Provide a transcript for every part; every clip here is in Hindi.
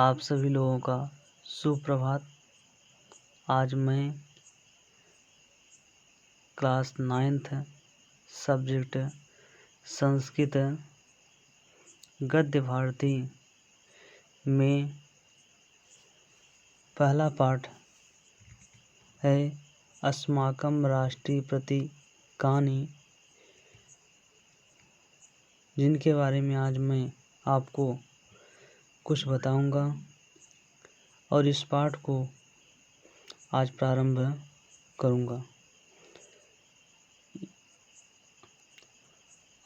आप सभी लोगों का सुप्रभात। आज मैं क्लास 9th सब्जेक्ट संस्कृत गद्य भारती में पहला पाठ है अस्माकं राष्ट्रप्रतीकानि, जिनके बारे में आज मैं आपको कुछ बताऊंगा और इस पाठ को आज प्रारंभ करूंगा।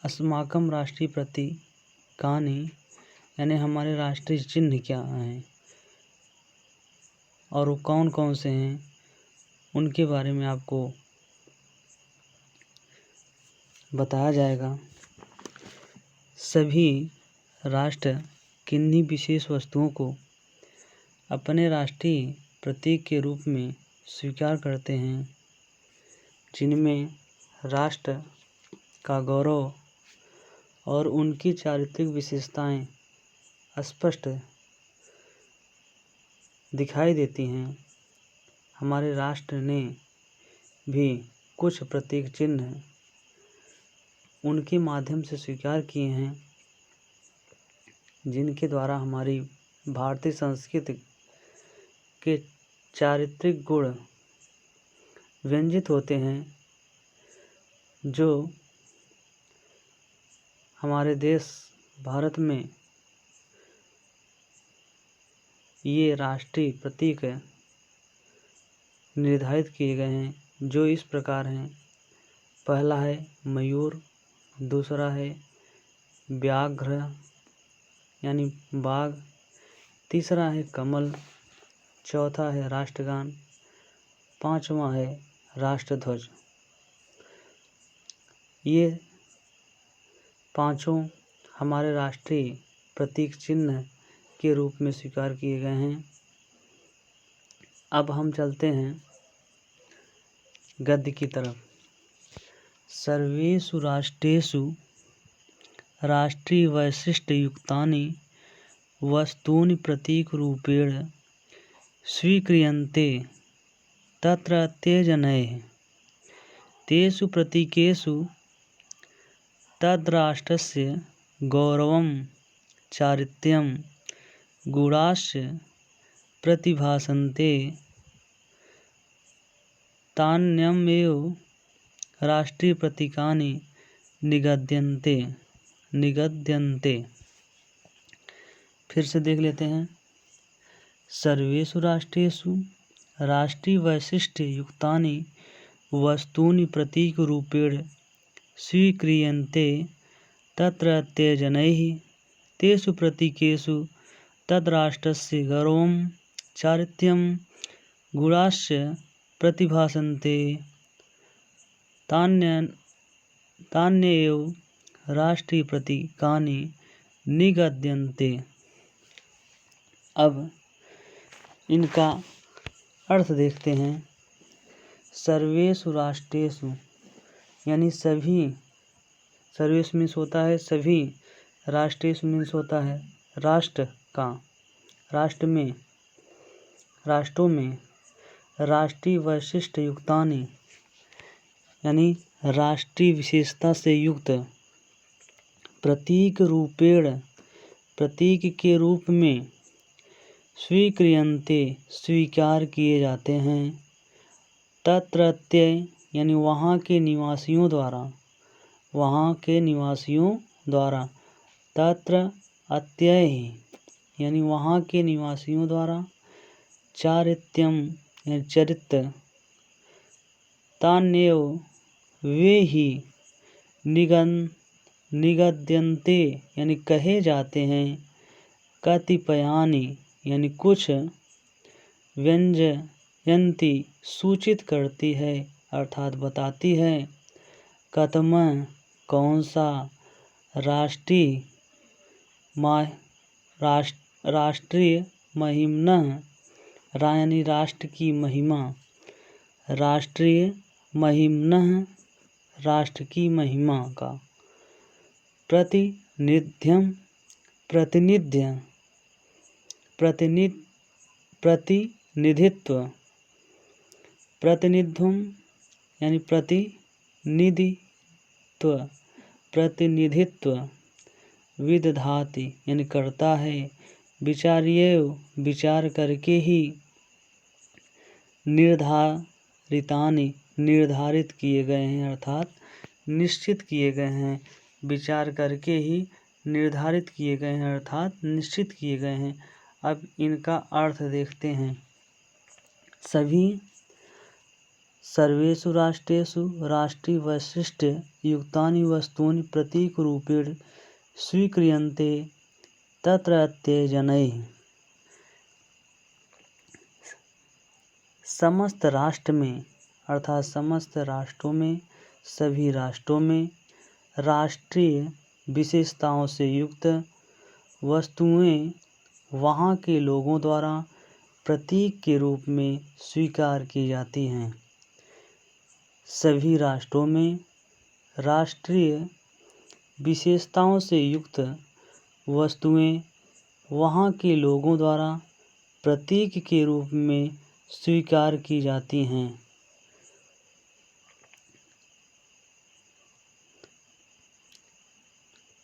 अस्माकं राष्ट्रप्रतीकानि यानी हमारे राष्ट्रीय चिन्ह क्या हैं और वो कौन कौन से हैं, उनके बारे में आपको बताया जाएगा। सभी राष्ट्र किन्हीं विशेष वस्तुओं को अपने राष्ट्रीय प्रतीक के रूप में स्वीकार करते हैं, जिनमें राष्ट्र का गौरव और उनकी चारित्रिक विशेषताएं स्पष्ट दिखाई देती हैं। हमारे राष्ट्र ने भी कुछ प्रतीक चिन्ह उनके माध्यम से स्वीकार किए हैं, जिनके द्वारा हमारी भारतीय संस्कृति के चारित्रिक गुण व्यंजित होते हैं, जो हमारे देश भारत में ये राष्ट्रीय प्रतीक निर्धारित किए गए हैं, जो इस प्रकार हैं। पहला है मयूर, दूसरा है व्याघ्र यानी बाघ, तीसरा है कमल, चौथा है राष्ट्रगान, पांचवा है राष्ट्रध्वज। ये पांचों हमारे राष्ट्रीय प्रतीक चिन्ह के रूप में स्वीकार किए गए हैं। अब हम चलते हैं गद्य की तरफ। सर्वेषु राष्ट्रेषु राष्ट्रीयवैशिष्ट्ययुक्तानि वस्तूनि प्रतीकरूपेण स्वीक्रियन्ते तत्रत्यजनैः। तेषु प्रतीकेषु तद्राष्ट्रस्य गौरवं चारित्र्यं गुणाश्च प्रतिभासन्ते। तान्यमेव राष्ट्रीयप्रतीकानि निगद्यन्ते। फिर से देख लेते हैं। सर्वेषु राष्ट्रेषु राष्ट्रीयवैशिष्ट्ययुक्तानि वस्तूनि प्रतीकरूपेण स्वीक्रियन्ते तत्रत्यजनैः। तेषु प्रतीकेषु तद्राष्ट्रस्य गौरवं चारित्र्यं गुणाश्च प्रतिभासन्ते। तान्येव राष्ट्रीयप्रतीकानि निगद्यन्ते। अब इनका अर्थ देखते हैं। सर्वेषु राष्ट्रेषु यानी सभी, सर्वेषु मीन्स होता है सभी, राष्ट्रेषु मीन्स होता है राष्ट्र का, राष्ट्र में, राष्ट्रों में, राष्ट्रीय वैशिष्ट्य युक्तानि यानी राष्ट्रीय विशेषता से युक्त, प्रतीक रूपेण प्रतीक के रूप में, स्वीक्रियन्ते स्वीकार किए जाते हैं, तत्रत्य यानी वहाँ के निवासियों द्वारा, वहाँ के निवासियों द्वारा, तत्र अत्यय यानी वहाँ के निवासियों द्वारा, चारित्र्यम यानी चरित्र, तान्येव वे ही, निगद्यन्ते यानी कहे जाते हैं, कतिपयानि यानी कुछ, व्यंजयन्ति सूचित करती है अर्थात बताती है, कथम कौन सा, राष्ट्रीय महिम्नः यानी राष्ट्र की महिमा, राष्ट्रीय महिम्नः राष्ट्र की महिमा का, प्रतिनिध्य प्रतिनिधित्व, प्रतिनिधित्व यानी प्रतिनिधित्व विदधाति यानी करता है, विचार्येव विचार करके ही, निर्धारितानि निर्धारित किए गए हैं अर्थात निश्चित किए गए हैं, विचार करके ही निर्धारित किए गए हैं अर्थात निश्चित किए गए हैं। अब इनका अर्थ देखते हैं। सर्वेषु राष्ट्रेषु राष्ट्रीय वैशिष्ट्य युक्तानि वस्तूनि प्रतीकरूपेण स्वीक्रियन्ते तत्रत्य जनैः। समस्त राष्ट्र में अर्थात समस्त राष्ट्रों में, सभी राष्ट्रों में राष्ट्रीय विशेषताओं से युक्त वस्तुएं वहाँ के लोगों द्वारा प्रतीक के रूप में स्वीकार की जाती हैं। सभी राष्ट्रों में राष्ट्रीय विशेषताओं से युक्त वस्तुएं वहाँ के लोगों द्वारा प्रतीक के रूप में स्वीकार की जाती हैं।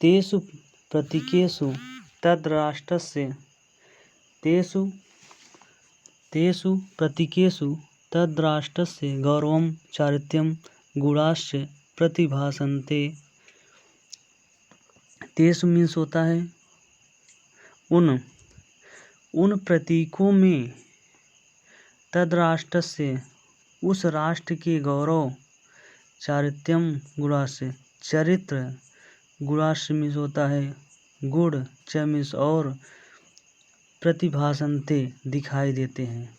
तेषु प्रतीकेषु तद्राष्ट्रस्य तेषु प्रतीकेषु तद्राष्ट्रस्य गौरवं चारित्र्यं गुणाश्च प्रतिभासन्ते। तेषु मीन्स होता है उन प्रतीकों में, तद्राष्ट्रस्य उस राष्ट्र के गौरव, चारित्र्यम गुणाश्च चरित्र, गुणाश्च मीन्स होता है गुण, च मीन्स और, प्रतिभासन्ते दिखाई देते हैं।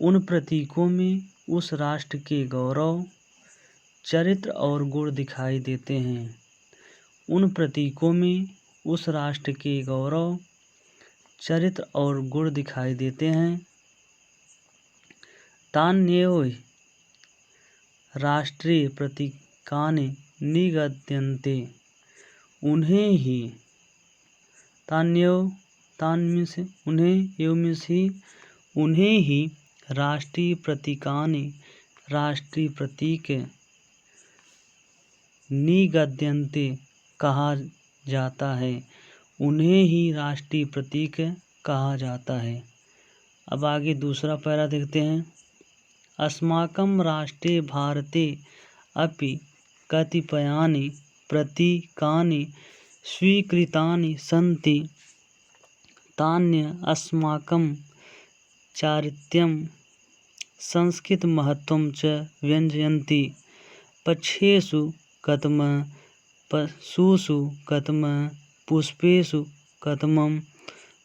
उन प्रतीकों में उस राष्ट्र के गौरव, चरित्र और गुण दिखाई देते हैं। उन प्रतीकों में उस राष्ट्र के गौरव, चरित्र और गुण दिखाई देते हैं। तान्येव राष्ट्रीय प्रतीकानि निगद्यन्ते, उन्हें ही, तान मीन्स उन्हें, एव मीन्स ही, उन्हें ही राष्ट्रीय प्रतीकानि राष्ट्रीय प्रतीक निगद्यन्ते कहा जाता है, उन्हें ही राष्ट्रीय प्रतीक कहा जाता है। अब आगे दूसरा पैरा देखते हैं। अस्माकं राष्ट्रे भारते अपि कतिपयानि प्रतीकानि स्वीकृतानि सन्ति, तान्य अस्माकं चारित्र्यं संस्कृतिमहत्त्वं च व्यञ्जयन्ति। पक्षेषु कथमं, पशुषु कथमं, पुष्पेषु कथमं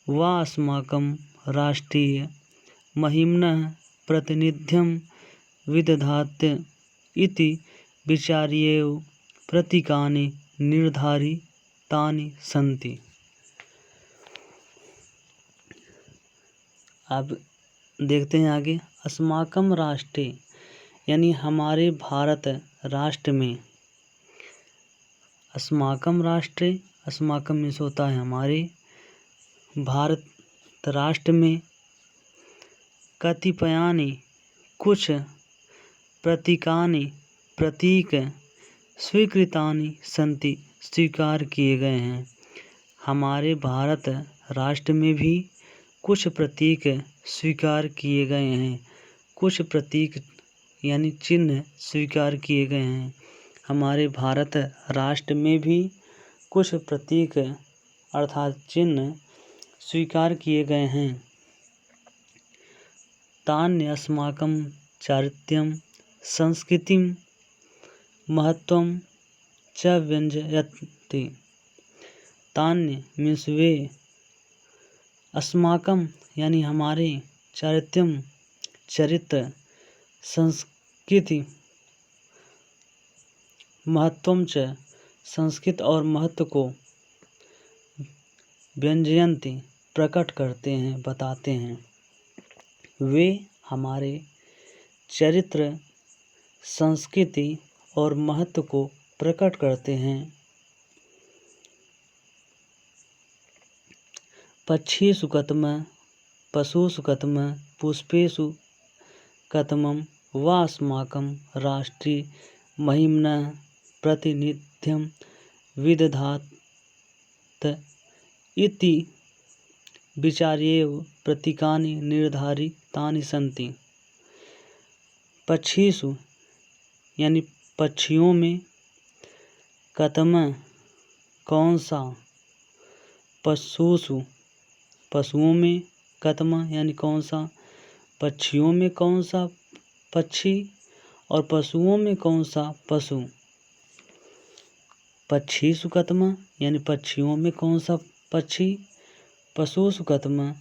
वा अस्माकं राष्ट्रीय महिम्नः प्रातिनिध्यं विदधाति इति विचार्येव प्रतीकानि निर्धारितानि सन्ति। अब देखते हैं आगे। अस्माकं राष्ट्रे यानी हमारे भारत राष्ट्र में, अस्माकं राष्ट्रे, अस्माकं मीन्स होता है हमारे, भारत राष्ट्र में, कतिपयानि कुछ, प्रतीकानि प्रतीक, स्वीकृतानि सन्ति स्वीकार किए गए हैं। हमारे भारत राष्ट्र में भी कुछ प्रतीक स्वीकार किए गए हैं, कुछ प्रतीक यानी चिन्ह स्वीकार किए गए हैं। हमारे भारत राष्ट्र में भी कुछ प्रतीक अर्थात चिन्ह स्वीकार किए गए हैं। तान्य अस्माकं चारित्र्यं संस्कृतिं महत्त्वं च व्यञ्जयन्ति। तान्य मीन्स वे, अस्माकं यानी हमारे, चारित्र्यं चरित्र, संस्कृति, महत्त्वं च संस्कृत और महत्व को, व्यञ्जयन्ति प्रकट करते हैं, बताते हैं। वे हमारे चरित्र, संस्कृति और महत्व को प्रकट करते हैं। पक्षेषु कथमं पशुषु कथम पुष्पेषु कथमं वा अस्माकं राष्ट्रीय महिम्नः प्रतिनिध्यं विदधात इति विचार्यैव प्रतीकानि निर्धारितानि सन्ति। पक्षिषु यानी पक्षियों में, कथम कौन सा, पशुषु पशुओं में, कथम यानी कौन सा, पक्षियों में कौन सा पक्षी और पशुओं में कौन सा पशु। पक्षिषु कथम यानी पक्षियों में कौन सा पक्षी, पशुषु कथम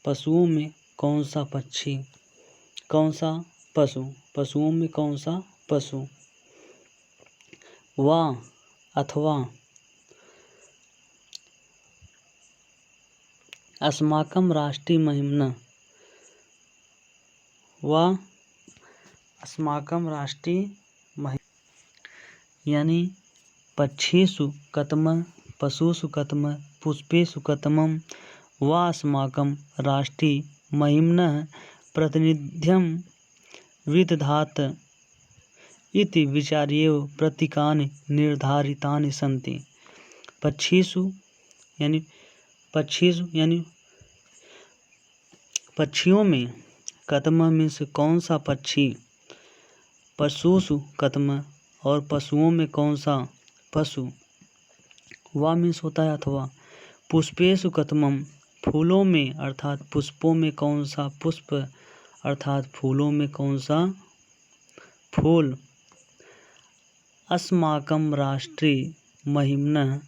पशुओं में कौन सा पक्षी, कौन सा पशु, पशुओं में कौन सा पशु। वा अथवा अस्माकं राष्ट्रीय महिम्नः, वा अस्माकं राष्ट्रीय महिम्नः यानी पक्षिषु कथम पशुषु कथम पुष्पेषु कथमं वा अस्माकं राष्ट्रीय महिम्नः प्रतिनिध्यं विदधात इति विचार्यैव प्रतीकानि निर्धारितानि सन्ति। पक्षिषु यानी पक्षियों में, कथम मीन्स कौन सा पक्षी, पशुषु कथम और पशुओं में कौन सा पशु। वा मीन्स होता है अथवा, पुष्पेषु कथमं फूलों में अर्थात पुष्पों में कौन सा पुष्प अर्थात फूलों में कौन सा फूल। अस्माकं राष्ट्रीय महिम्नः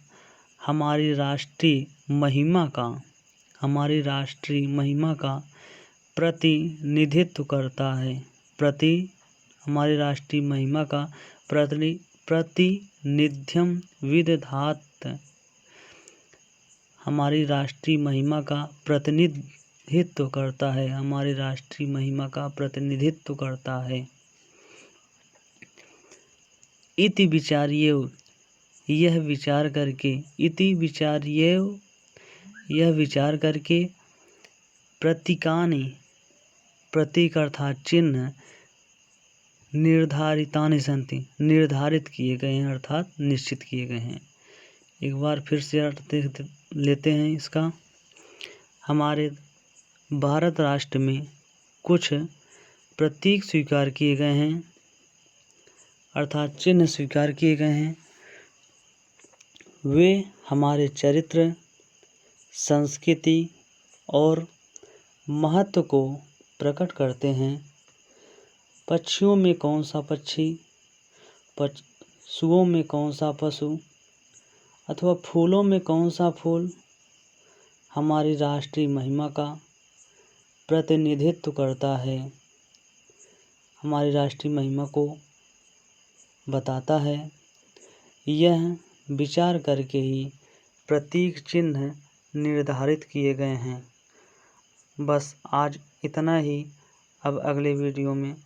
हमारी राष्ट्रीय महिमा का, हमारी राष्ट्रीय महिमा का प्रतिनिधित्व करता है। हमारी राष्ट्रीय महिमा का प्रतिनिध्यं विदधात, हमारी राष्ट्रीय महिमा का प्रतिनिधित्व करता है, हमारी राष्ट्रीय महिमा का प्रतिनिधित्व करता है। इति विचार्यैव यह विचार करके, इति विचार्यैव यह विचार करके, प्रतीकानि प्रतीक अर्थात चिन्ह, निर्धारितानि सन्ति निर्धारित किए गए हैं अर्थात निश्चित किए गए हैं। एक बार फिर से अर्थ लेते हैं इसका। हमारे भारत राष्ट्र में कुछ प्रतीक स्वीकार किए गए हैं अर्थात चिन्ह स्वीकार किए गए हैं। वे हमारे चरित्र, संस्कृति और महत्व को प्रकट करते हैं। पक्षियों में कौन सा पक्षी, पशुओं में कौन सा पशु अथवा फूलों में कौन सा फूल हमारी राष्ट्रीय महिमा का प्रतिनिधित्व करता है, हमारी राष्ट्रीय महिमा को बताता है। यह विचार करके ही प्रतीक चिन्ह निर्धारित किए गए हैं। बस आज इतना ही। अब अगले वीडियो में